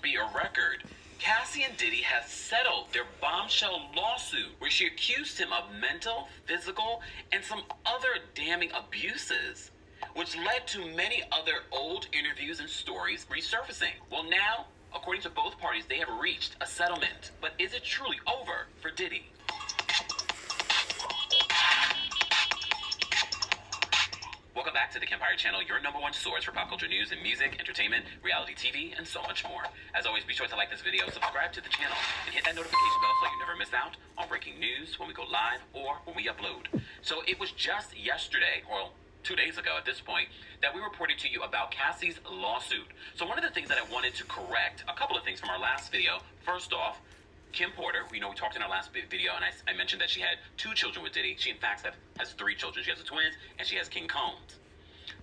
must be a record. Cassie and Diddy have settled their bombshell lawsuit where she accused him of mental, physical, and some other damning abuses, which led to many other old interviews and stories resurfacing. Well, now, according to both parties, they have reached a settlement. But is it truly over for Diddy? Welcome back to the Kempire Channel, your #1 source for pop culture news and music, entertainment, reality TV, and so much more. As always, be sure to like this video, subscribe to the channel, and hit that notification bell so you never miss out on breaking news when we go live or when we upload. So it was just yesterday, or 2 days ago at this point, that we reported to you about Cassie's lawsuit. So one of the things that I wanted to correct, a couple of things from our last video. First off, Kim Porter, we talked in our last video, and I mentioned that she had 2 children with Diddy. She, in fact, has 3 children. She has a twins, and she has King Combs.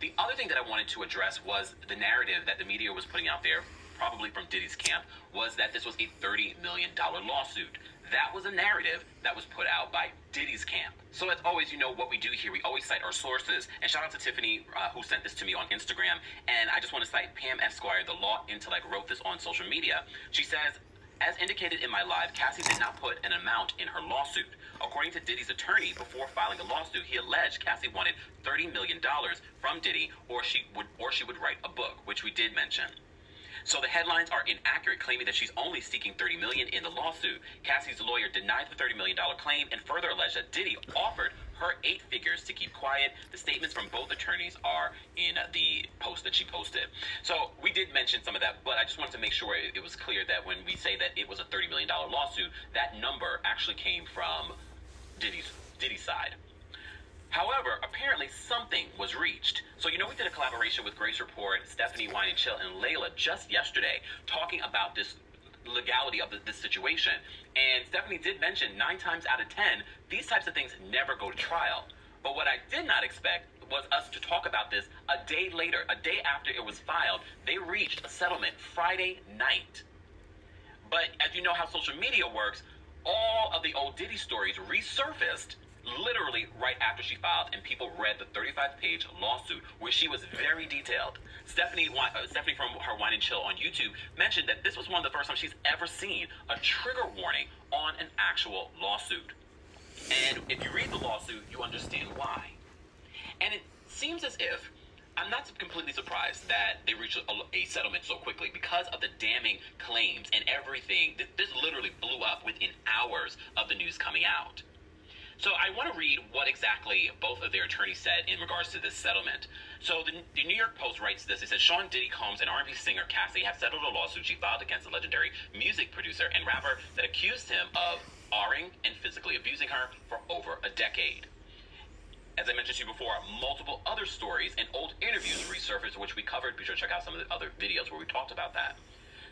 The other thing that I wanted to address was the narrative that the media was putting out there, probably from Diddy's camp, was that this was a $30 million lawsuit. That was a narrative that was put out by Diddy's camp. So as always, what we do here, we always cite our sources. And shout out to Tiffany, who sent this to me on Instagram. And I just want to cite Pam Esquire, the law intellect, wrote this on social media. She says, as indicated in my live, Cassie did not put an amount in her lawsuit. According to Diddy's attorney, before filing a lawsuit, he alleged Cassie wanted $30 million from Diddy, or she would write a book, which we did mention. So the headlines are inaccurate, claiming that she's only seeking $30 million in the lawsuit. Cassie's lawyer denied the $30 million claim and further alleged that Diddy offered her 8 figures to keep quiet. The statements from both attorneys are in the post that she posted. So we did mention some of that, but I just wanted to make sure it was clear that when we say that it was a $30 million lawsuit, that number actually came from Diddy's side. However, apparently something was reached. So, we did a collaboration with Grace Report, Stephanie Wine and Chill, and Layla just yesterday talking about this legality of this situation. And Stephanie did mention 9 times out of 10, these types of things never go to trial. But what I did not expect was us to talk about this a day later, a day after it was filed. They reached a settlement Friday night. But as you know how social media works, all of the old Diddy stories resurfaced literally right after she filed, and people read the 35-page lawsuit where she was very detailed. Stephanie from her Wine and Chill on YouTube mentioned that this was one of the first times she's ever seen a trigger warning on an actual lawsuit. And if you read the lawsuit, you understand why. And it seems as if, I'm not completely surprised that they reached a settlement so quickly because of the damning claims and everything. This literally blew up within hours of the news coming out. So I want to read what exactly both of their attorneys said in regards to this settlement. So the New York Post writes this. It says, Sean Diddy Combs and R&B singer Cassie have settled a lawsuit she filed against the legendary music producer and rapper that accused him of R-ing and physically abusing her for over a decade. As I mentioned to you before, multiple other stories and old interviews resurfaced, which we covered. Be sure to check out some of the other videos where we talked about that.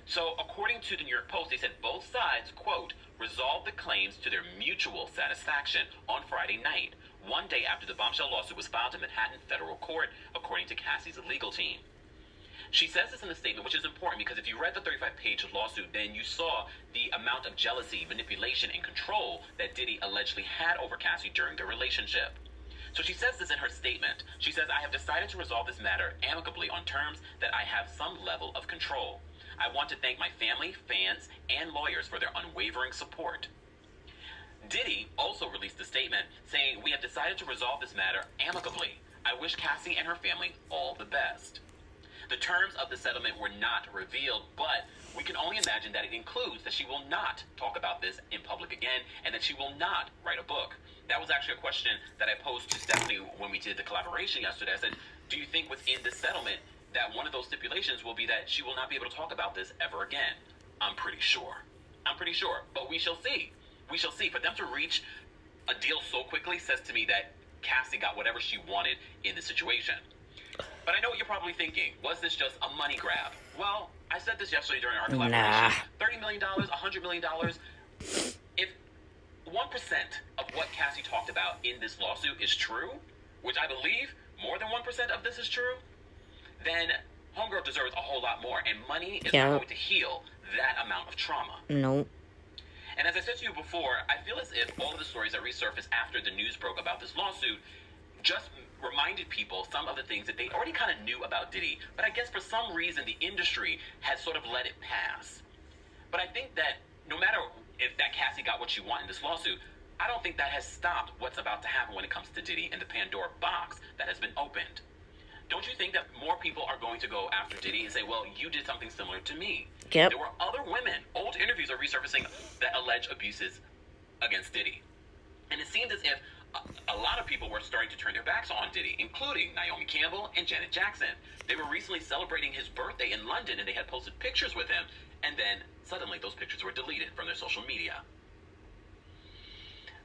So according to the New York Post, they said both sides, quote, resolved the claims to their mutual satisfaction on Friday night, one day after the bombshell lawsuit was filed in Manhattan federal court, according to Cassie's legal team. She says this in the statement, which is important because if you read the 35-page lawsuit, then you saw the amount of jealousy, manipulation, and control that Diddy allegedly had over Cassie during their relationship. So she says this in her statement. She says, I have decided to resolve this matter amicably on terms that I have some level of control. I want to thank my family, fans, and lawyers for their unwavering support. Diddy also released a statement saying, we have decided to resolve this matter amicably. I wish Cassie and her family all the best. The terms of the settlement were not revealed, but we can only imagine that it includes that she will not talk about this in public again and that she will not write a book. That was actually a question that I posed to Stephanie when we did the collaboration yesterday. I said, do you think within this settlement that one of those stipulations will be that she will not be able to talk about this ever again? I'm pretty sure. But we shall see. We shall see. For them to reach a deal so quickly says to me that Cassie got whatever she wanted in the situation. But I know what you're probably thinking. Was this just a money grab? Well, I said this yesterday during our collaboration. $30 million, $100 million. If 1% of what Cassie talked about in this lawsuit is true, which I believe more than 1% of this is true, then Homegirl deserves a whole lot more, and money is not going to heal that amount of trauma. Nope. And as I said to you before, I feel as if all of the stories that resurfaced after the news broke about this lawsuit just reminded people some of the things that they already kind of knew about Diddy, but I guess for some reason the industry has sort of let it pass. But I think that no matter if that Cassie got what she wanted in this lawsuit, I don't think that has stopped what's about to happen when it comes to Diddy and the Pandora box that has been opened. Don't you think that more people are going to go after Diddy and say, well, you did something similar to me? Yep. There were other women. Old interviews are resurfacing that allege abuses against Diddy. And it seemed as if a lot of people were starting to turn their backs on Diddy, including Naomi Campbell and Janet Jackson. They were recently celebrating his birthday in London, and they had posted pictures with him, and then suddenly those pictures were deleted from their social media.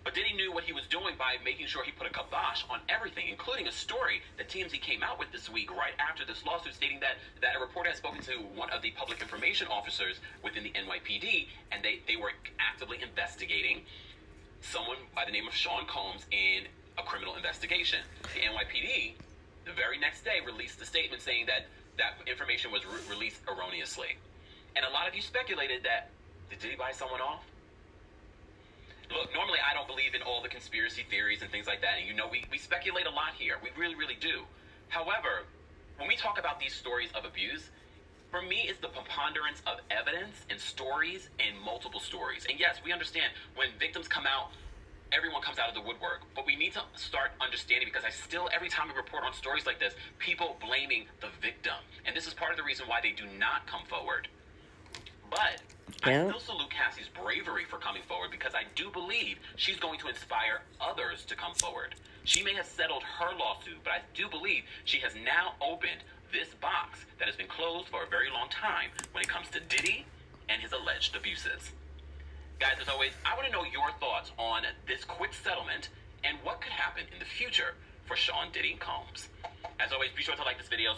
But Diddy knew what he was doing by making sure he put a kibosh on everything, including a story that TMZ came out with this week right after this lawsuit, stating that a reporter had spoken to one of the public information officers within the NYPD, and they were actively investigating someone by the name of Sean Combs in a criminal investigation. The NYPD, the very next day, released a statement saying that information was released erroneously. And a lot of you speculated that, did Diddy buy someone off? Look, normally I don't believe in all the conspiracy theories and things like that, and you know we speculate a lot here. We really, really do. However, when we talk about these stories of abuse, for me, it's the preponderance of evidence and stories and multiple stories. And yes, we understand when victims come out, everyone comes out of the woodwork. But we need to start understanding, because I still, every time we report on stories like this, people blaming the victim. And this is part of the reason why they do not come forward. But I still salute Cassie's bravery for coming forward, because I do believe she's going to inspire others to come forward. She may have settled her lawsuit, but I do believe she has now opened this box that has been closed for a very long time when it comes to Diddy and his alleged abuses. Guys, as always, I want to know your thoughts on this quick settlement and what could happen in the future for Sean Diddy Combs. As always, be sure to like this video.